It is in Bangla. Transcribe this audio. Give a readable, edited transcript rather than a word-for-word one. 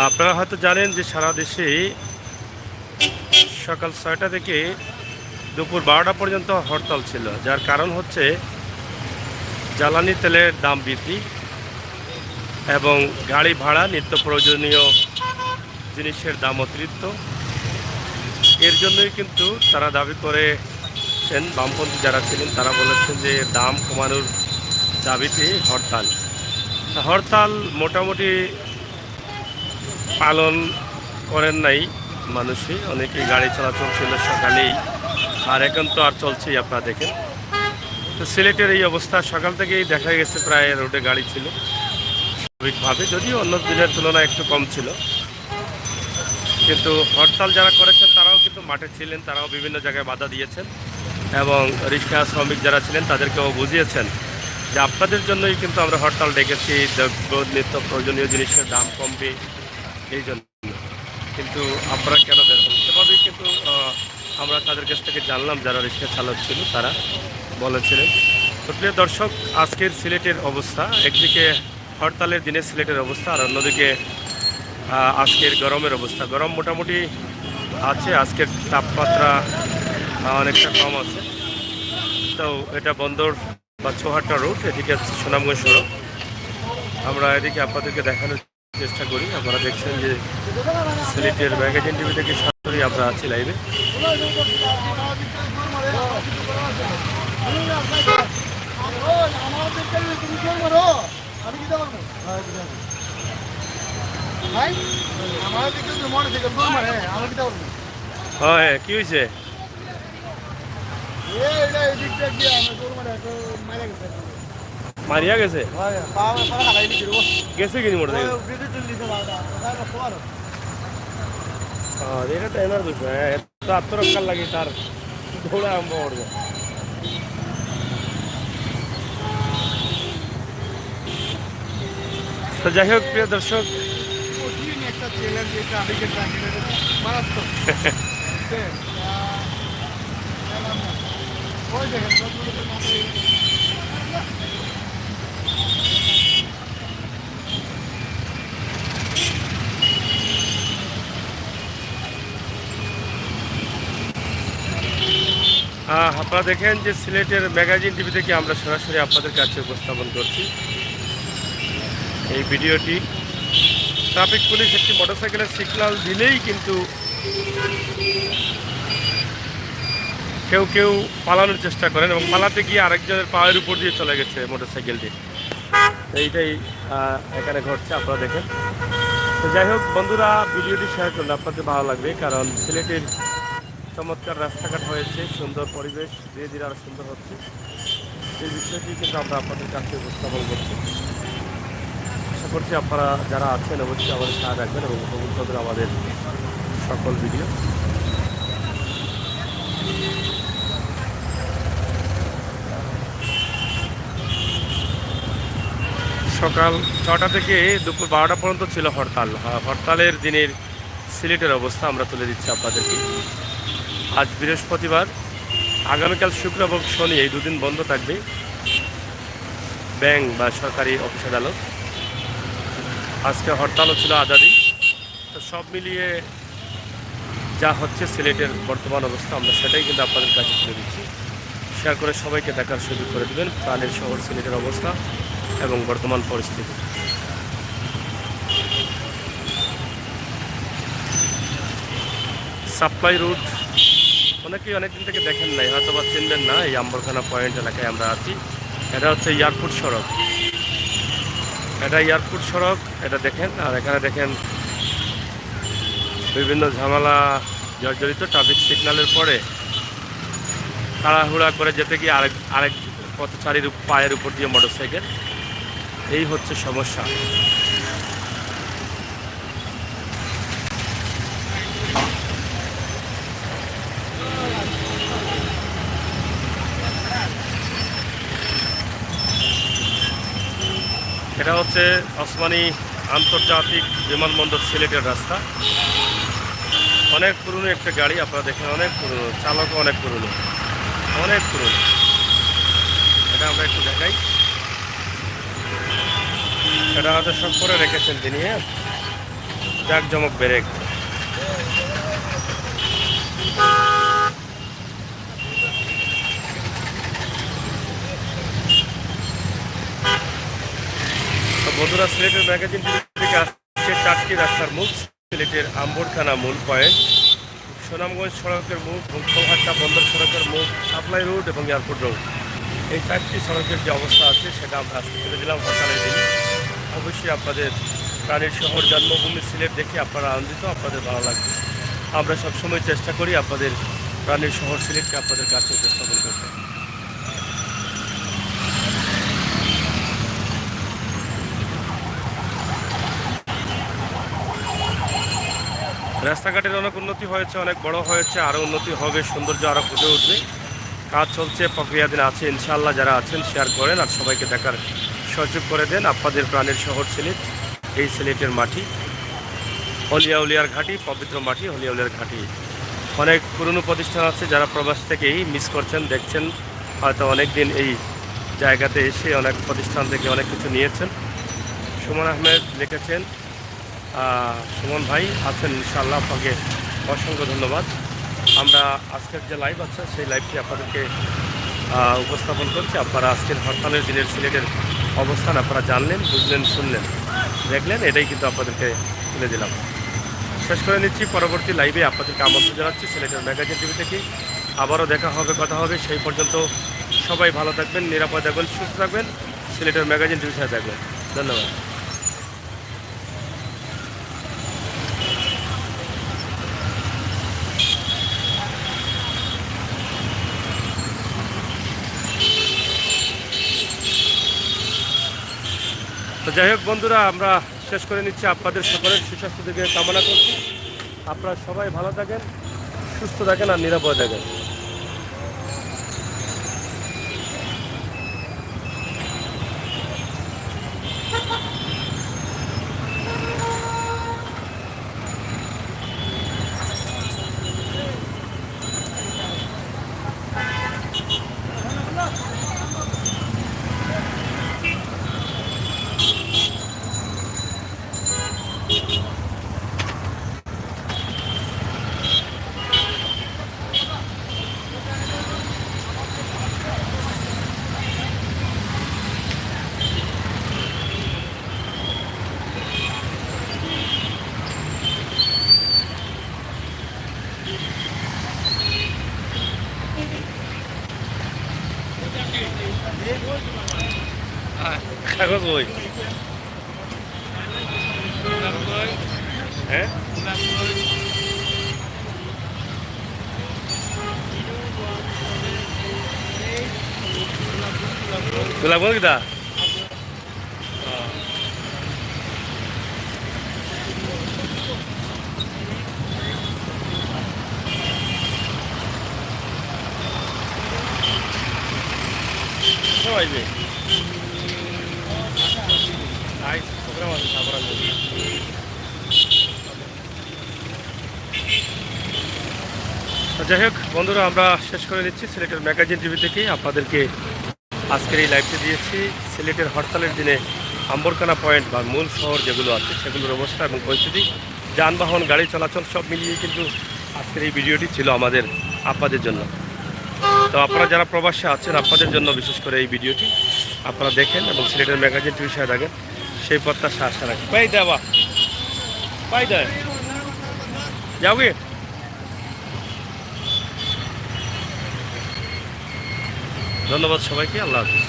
আপনারা হয়তো জানেন যে সারা দেশে সকাল ৬টা থেকে দুপুর ১২টা পর্যন্ত হরতাল ছিল, যার কারণ হচ্ছে জ্বালানি তেলের দাম বৃদ্ধি এবং গাড়ি ভাড়া, নিত্য প্রয়োজনীয় জিনিসের দাম অতিরিক্ত। এর জন্যই কিন্তু তারা দাবি করেছেন, বামপন্থী যারা ছিলেন তারা বলেছেন যে দাম কমানোর দাবিতে হরতাল। হরতাল মোটামুটি পালন করেন নাই মানুষই, অনেকেই গাড়ি চলাচল ছিল সকালেই, আর এখন তো আর চলছেই আপনারা দেখেন। তো সিলেটের এই অবস্থা সকাল থেকেই দেখা গেছে, প্রায় রোডে গাড়ি ছিল স্বাভাবিকভাবে, যদিও অন্য দিনের তুলনায় একটু কম ছিল। কিন্তু হরতাল যারা করেছেন তারাও কিন্তু মাঠে ছিলেন, তারাও বিভিন্ন জায়গায় বাধা দিয়েছেন এবং রিক্সা শ্রমিক যারা ছিলেন তাদেরকেও বুঝিয়েছেন যে আপনাদের জন্যই কিন্তু আমরা হরতাল ডেকেছি, নিত্য প্রয়োজনীয় জিনিসের দাম কমবে এই জন্য। কিন্তু আপনারা কেন বের হন? সেভাবেই কিন্তু আমরা তাদের কাছ থেকে জানলাম, যারা রিক্সা চালক ছিল তারা বলেছিলেন। তো প্রিয় দর্শক, আজকের সিলেটের অবস্থা, একদিকে হরতালের দিনে সিলেটের অবস্থা, আর অন্যদিকে আজকের গরমের অবস্থা। গরম মোটামুটি আছে, আজকের তাপমাত্রা অনেকটা কম আছে। তো এটা বন্দর বা চৌহাট্টা রোড, এদিকে হচ্ছে সুনামগঞ্জ সড়ক। আমরা এদিকে আপনাদেরকে দেখানোর চেষ্টা করি। আপনারা দেখছেন যে সিলেটের ম্যাগাজিন টিভি থেকে সরাসরি আমরা আছি লাইভে। হ্যাঁ, কি হয়েছে? মারিয়া গেছে? গেছে কিনি মোটর এটা তো এনার দোষ, এত আত্মরক্ষার লাগে তার দৌড়া আরম্ভ করবে। তো যাই হোক প্রিয় দর্শক, আপনারা দেখেন যে সিলেটের ম্যাগাজিন টিভি থেকে আমরা সরাসরি আপনাদের কাছে উপস্থাপন করছি এই ভিডিওটি। ট্রাফিক পুলিশ একটি মোটরসাইকেলের সিগন্যাল দিলেই কিন্তু কেউ কেউ পালানোর চেষ্টা করেন এবং পালাতে গিয়ে আরেকজনের পায়ের উপর দিয়ে চলে গেছে মোটরসাইকেলটি। এইটাই এখানে ঘটছে, আপনারা দেখেন। তো যাই হোক বন্ধুরা, ভিডিওটি শেয়ার করলে আপনাদের ভালো লাগবে, কারণ সিলেটের চমৎকার রাস্তাঘাট হয়েছে, সুন্দর পরিবেশ ধীরে ধীরে আরও সুন্দর হচ্ছে। এই বিষয়টি কিন্তু আমরা আপনাদের কাছে উপস্থাপন করছি। আশা করছি আপনারা যারা আছেন অবশ্যই আমাদের সাথে রাখবেন এবং উপভোগ করবেন আমাদের সকল ভিডিও। সকাল ৬টা থেকে দুপুর ১২টা পর্যন্ত ছিল হরতাল। হরতালের দিনের সিলেটের অবস্থা আমরা তুলে দিচ্ছি আপনাদেরকে। আজ বৃহস্পতিবার, আগামীকাল শুক্র এবং শনি এই দুদিন বন্ধ থাকবে ব্যাংক বা সরকারি অফিস আদালত। আজকে হরতালও ছিল আধা দিন। তো সব মিলিয়ে যা হচ্ছে সিলেটের বর্তমান অবস্থা, আমরা সেটাই কিন্তু আপনাদের কাছে তুলে দিচ্ছি। শেয়ার করে সবাইকে দেখার সুযোগ করে দেবেন প্রাণের শহর সিলেটের অবস্থা এবং বর্তমান পরিস্থিতি। সাপ্লাই রুট অনেকেই অনেকদিন থেকে দেখেন নাই, হয়তো বা চিনবেন না। এই আম্বরখানা পয়েন্ট এলাকায় আমরা আছি। এটা হচ্ছে এয়ারপোর্ট সড়ক, এটা এয়ারপোর্ট সড়ক, এটা দেখেন। আর এখানে দেখেন বিভিন্ন ঝামেলা জর্জরিত, ট্রাফিক সিগন্যালের পরে তাড়াহুড়া করে যেতে গিয়ে আরেক পথচারীর পায়ের উপর দিয়ে মোটরসাইকেল, এই হচ্ছে সমস্যা। এটা হচ্ছে ওসমানী আন্তর্জাতিক বিমানবন্দর সিলেটের রাস্তা। অনেক পুরনো একটা গাড়ি, আপনারা দেখেন, অনেক পুরনো, চালকও অনেক পুরনো, অনেক পুরনো। এটা আমরা একটু দেখাই। সেটা হয়তো শখ করে রেখেছেন তিনি। হ্যাঁ, জাঁকজমক ব্রেক। তো বন্ধুরা, সিলেটের ম্যাগাজিন থেকে আসছে 4টি রাস্তার মুখ। সিলেটের আম্বরখানা মূল পয়েন্ট, সুনামগঞ্জ সড়কের মুখ এবং চৌহাট্টা বন্দর সড়কের মুখ, সাপ্লাই রোড এবং এয়ারপোর্ট রোড। এই 4টি সড়কের যে অবস্থা আছে সেটা আমরা আজকে তুলে দিলাম হরতালের দিনে। অবশ্যই আপনাদের প্রাণের শহর জন্মভূমি সিলেট দেখে আপনারা আনন্দিত, আপনাদের ভালো লাগবে। আমরা সবসময় চেষ্টা করি আপনাদের প্রাণের শহর সিলেটকে আপনাদের কাছে উপস্থাপন করতে। রাস্তাঘাটের অনেক উন্নতি হয়েছে, অনেক বড় হয়েছে, আরও উন্নতি হবে, সৌন্দর্য আরও ফুটে উঠবে। কাজ চলছে, প্রক্রিয়াধীন আছে। ইনশাআল্লাহ যারা আছেন শেয়ার করেন আর সবাইকে দেখার সুযোগ করে দেন। আপনাদের প্রাণের শহর সিলেট, এই সিলেটের মাটি, হলিয়া উলিয়ার ঘাঁটি, পবিত্র মাটি, হলিয়া উলিয়ার ঘাঁটি। অনেক পুরনো প্রতিষ্ঠান আছে, যারা প্রবাস থেকেই মিস করছেন, দেখছেন হয়তো অনেক দিন এই জায়গাতে এসে অনেক প্রতিষ্ঠান থেকে অনেক কিছু নিয়েছেন। সুমন আহমেদ লিখেছেন, সুমন ভাই আছেন, ইনশাআল্লাহ আপনাকে অসংখ্য ধন্যবাদ। আমরা আজকের যে লাইভ আছে সেই লাইভটি আপনাদেরকে উপস্থাপন করছি। আপনারা আজকের হরতালের দিনের সিলেটের অবস্থান আপনারা জানলেন, বুঝলেন, শুনলেন, দেখলেন, এটাই কিন্তু আপনাদেরকে তুলে দিলাম। শেষ করে নিচ্ছি, পরবর্তী লাইভে আপনাদেরকে আমন্ত্রণ জানাচ্ছি সিলেটের ম্যাগাজিন টিভি থেকে। আবারও দেখা হবে, কথা হবে। সেই পর্যন্ত সবাই ভালো থাকবেন, নিরাপদ থাকবেন, সুস্থ থাকবেন। সিলেটের ম্যাগাজিন টিভির সাথে থাকবেন। ধন্যবাদ। তো যাই হোক বন্ধুরা, আমরা শেষ করে নিচ্ছি। আপনাদের সকলের সুস্বাস্থ্য দিকে কামনা করছি। আপনারা সবাই ভালো থাকেন, সুস্থ থাকেন আর নিরাপদ থাকেন। কাগজ বই, হ্যাঁ, গোলাপ বই কিটা সবাই প্রোগ্রাম আছে সাবরান। যাই হোক বন্ধুরা, আমরা শেষ করে নিচ্ছি সিলেটের ম্যাগাজিন টিভি থেকে। আপনাদেরকে আজকের এই লাইভটি দিয়েছি সিলেটের হরতালের দিনে আম্বরখানা পয়েন্ট বা মূল শহর যেগুলো আছে সেগুলোর অবস্থা এবং পরিস্থিতি, যানবাহন, গাড়ি চলাচল সব মিলিয়ে কিন্তু আজকের এই ভিডিওটি ছিল আমাদের আপনাদের জন্য। তো আপনারা যারা প্রবাসে আছেন আপনাদের জন্য বিশেষ করে এই ভিডিওটি আপনারা দেখেন এবং সিলেটের ম্যাগাজিন টিভির সাথে থাকেন, সেই প্রত্যাশা আশা রাখি। পাই দেওয়া পাই দেয় যাও গে। ধন্যবাদ সবাইকে, আল্লাহ হাফিজ।